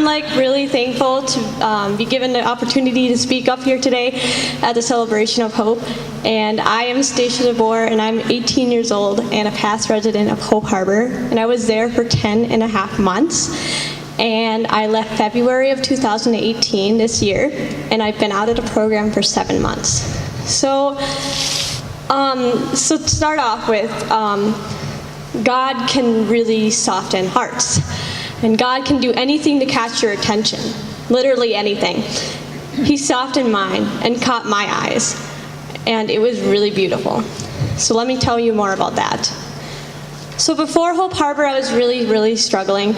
I'm really thankful to be given the opportunity to speak up here today at the Celebration of Hope. And I am Stacia and I'm 18 years old and a past resident of Hope Harbor. And I was there for 10 and a half months. And I left February of 2018 this year, and I've been out of the program for 7 months. So to start off with, God can really soften hearts. And God can do anything to catch your attention, literally anything. He softened mine and caught my eyes, and it was really beautiful. So let me tell you more about that. So before Hope Harbor, I was really struggling,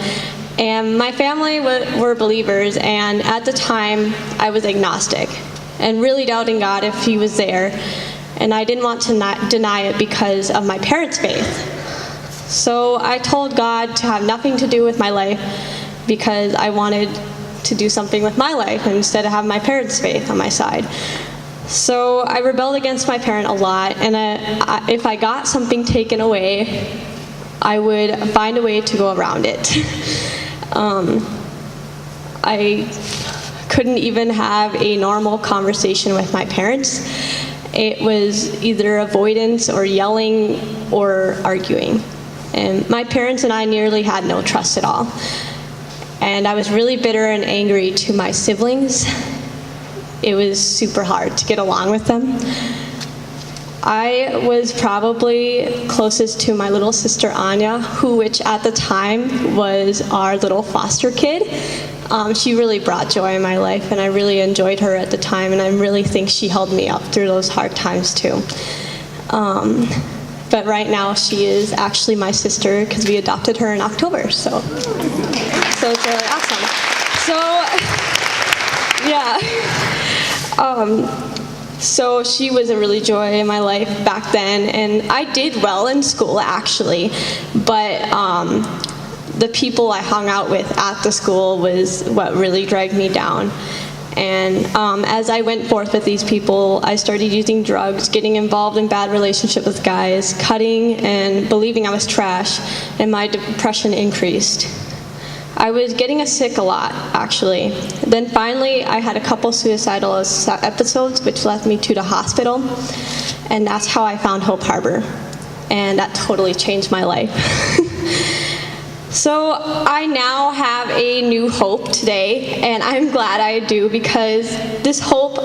and my family were believers, and at the time, I was agnostic and really doubting God if He was there, and I didn't want to deny it because of my parents' faith. So I told God to have nothing to do with my life because I wanted to do something with my life instead of have my parents' faith on my side. So I rebelled against my parent a lot, and if I got something taken away, I would find a way to go around it. I couldn't even have a normal conversation with my parents. It was either avoidance or yelling or arguing. And my parents and I nearly had no trust at all. And I was really bitter and angry to my siblings. It was super hard to get along with them. I was probably closest to my little sister Anya, which at the time was our little foster kid. She really brought joy in my life, and I really enjoyed her at the time, and I really think she held me up through those hard times too. But right now she is actually my sister because we adopted her in October, so it's really awesome. So yeah. So she was a really joy in my life back then, and I did well in school actually, but the people I hung out with at the school was what really dragged me down. And as I went forth with these people, I started using drugs, getting involved in bad relationships with guys, cutting and believing I was trash, and my depression increased. I was getting sick a lot, actually. Then finally, I had a couple suicidal episodes, which led me to the hospital, and that's how I found Hope Harbor, and that totally changed my life. So I now have a new hope today, and I'm glad I do, because this hope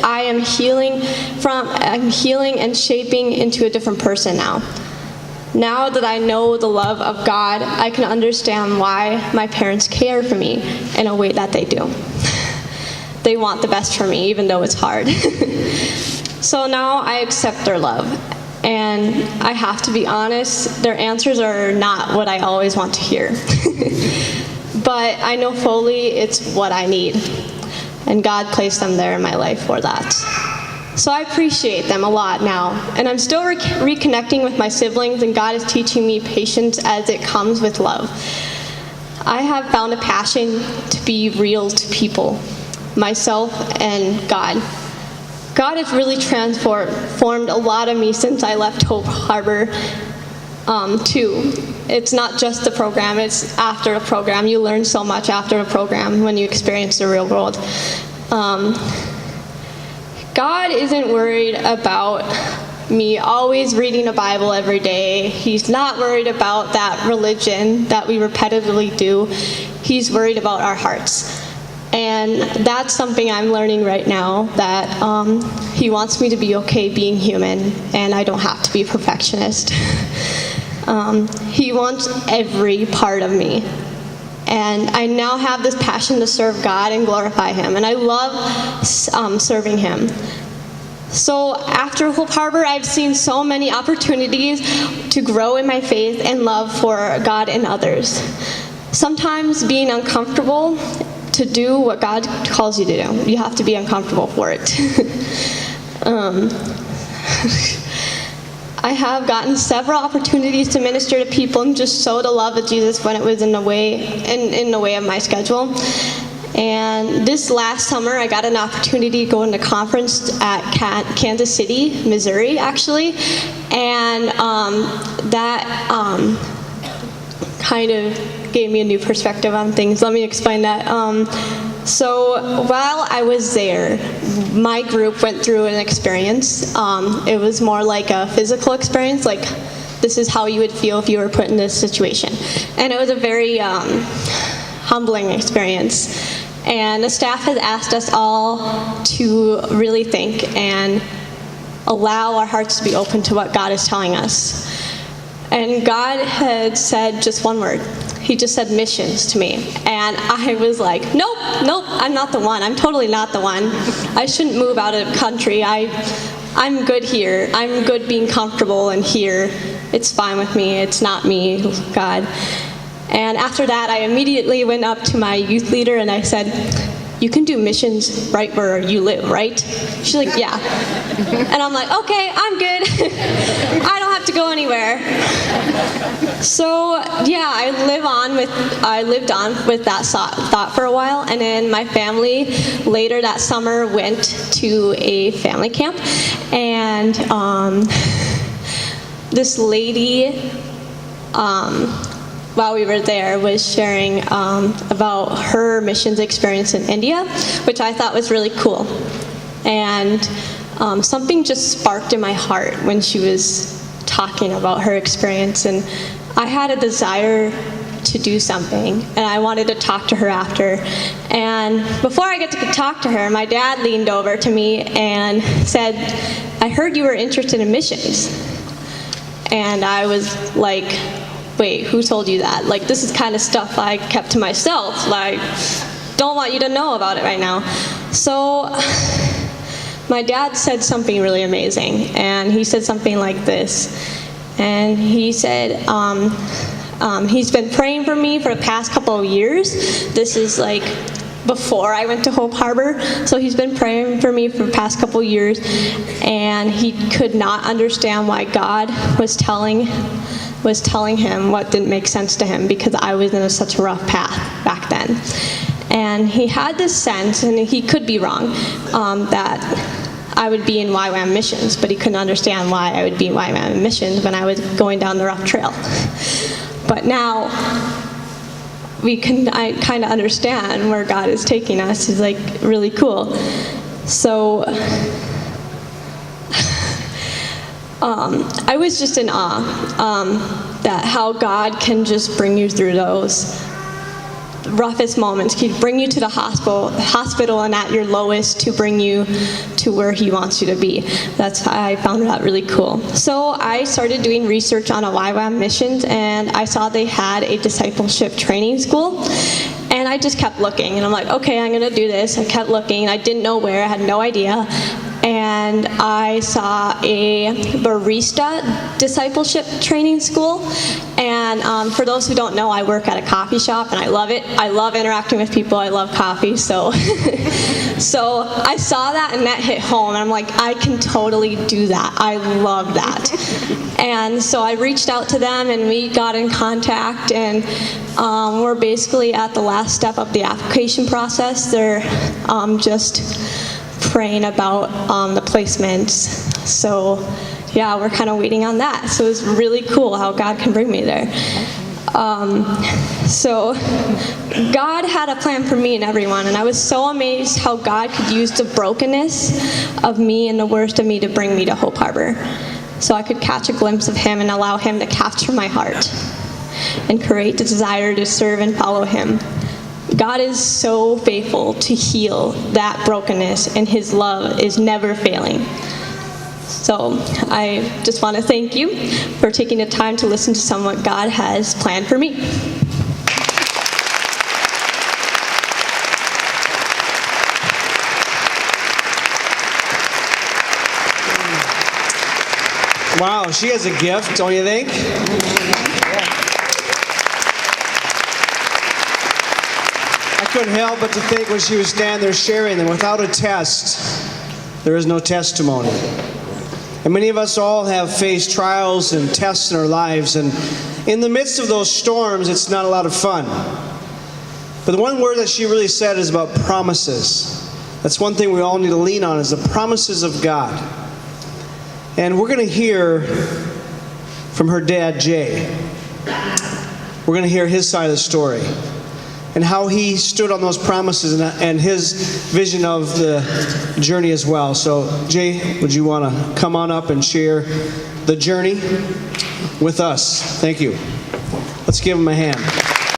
I am healing and shaping into a different person now. Now that I know the love of God, I can understand why my parents care for me in a way that they do. They want the best for me, even though it's hard. So now I accept their love. And I have to be honest, their answers are not what I always want to hear. But I know fully it's what I need. And God placed them there in my life for that. So I appreciate them a lot now. And I'm still reconnecting with my siblings, and God is teaching me patience as it comes with love. I have found a passion to be real to people, myself and God. God has really transformed a lot of me since I left Hope Harbor, too. It's not just the program, it's after the program. You learn so much after the program when you experience the real world. God isn't worried about me always reading the Bible every day. He's not worried about that religion that we repetitively do. He's worried about our hearts. And that's something I'm learning right now, that He wants me to be okay being human, and I don't have to be a perfectionist. He wants every part of me. And I now have this passion to serve God and glorify Him, and I love serving Him. So after Hope Harbor, I've seen so many opportunities to grow in my faith and love for God and others. Sometimes being uncomfortable to do what God calls you to do. You have to be uncomfortable for it. I have gotten several opportunities to minister to people and just show the love of Jesus when it was in the way of my schedule. And this last summer, I got an opportunity to go into a conference at Kansas City, Missouri, actually. And that kind of gave me a new perspective on things. Let me explain that. So while I was there, my group went through an experience. It was more like a physical experience, like this is how you would feel if you were put in this situation. And it was a very humbling experience. And the staff has asked us all to really think and allow our hearts to be open to what God is telling us. And God had said just one word. He just said missions to me. And I was like, nope, I'm not the one. I'm totally not the one. I shouldn't move out of the country. I'm good here. I'm good being comfortable and here. It's fine with me. It's not me, God. And after that, I immediately went up to my youth leader and I said, you can do missions right where you live, right? She's like, yeah. And I'm like, okay, I'm good. I don't have to go anywhere. So yeah, I lived on with that thought for a while, and then my family later that summer went to a family camp, and this lady, while we were there, was sharing about her missions experience in India, which I thought was really cool. And something just sparked in my heart when she was talking about her experience, and I had a desire to do something, and I wanted to talk to her after. And before I got to talk to her, my dad leaned over to me and said, I heard you were interested in missions. And I was like, wait, who told you that? Like, this is kind of stuff I kept to myself. Like, don't want you to know about it right now. So my dad said something really amazing, and he said something like this. And he said, he's been praying for me for the past couple of years. This is like before I went to Hope Harbor. So he's been praying for me for the past couple of years, and he could not understand why God was telling him what didn't make sense to him, because I was in such a rough path back then. And he had this sense, and he could be wrong, that I would be in YWAM missions, but he couldn't understand why I would be in YWAM missions when I was going down the rough trail. But now I kind of understand where God is taking us. It's like really cool. So I was just in awe that how God can just bring you through those roughest moments. He can bring you to the hospital and at your lowest to bring you to where he wants you to be. I found that really cool. So I started doing research on a YWAM missions, and I saw they had a discipleship training school. And I just kept looking, and I'm like, okay, I'm gonna do this. I kept looking, I didn't know where, I had no idea. And I saw a barista discipleship training school. And for those who don't know, I work at a coffee shop, and I love it. I love interacting with people. I love coffee. So, so I saw that, and that hit home. And I'm like, I can totally do that. I love that. And so I reached out to them, and we got in contact. And we're basically at the last step of the application process. They're just praying about the placements. So yeah, we're kind of waiting on that. So it's really cool how God can bring me there. So God had a plan for me and everyone, and I was so amazed how God could use the brokenness of me and the worst of me to bring me to Hope Harbor, so I could catch a glimpse of him and allow him to capture my heart and create the desire to serve and follow him. God is so faithful to heal that brokenness, and his love is never failing. So I just want to thank you for taking the time to listen to some what God has planned for me. Wow, she has a gift, don't you think? I couldn't help but to think when she was standing there sharing that without a test, there is no testimony. And many of us all have faced trials and tests in our lives, and in the midst of those storms, it's not a lot of fun. But the one word that she really said is about promises. That's one thing we all need to lean on, is the promises of God. And we're going to hear from her dad, Jay. we're going to hear his side of the story and how he stood on those promises and his vision of the journey as well. So, Jay, would you want to come on up and share the journey with us? Thank you. Let's give him a hand.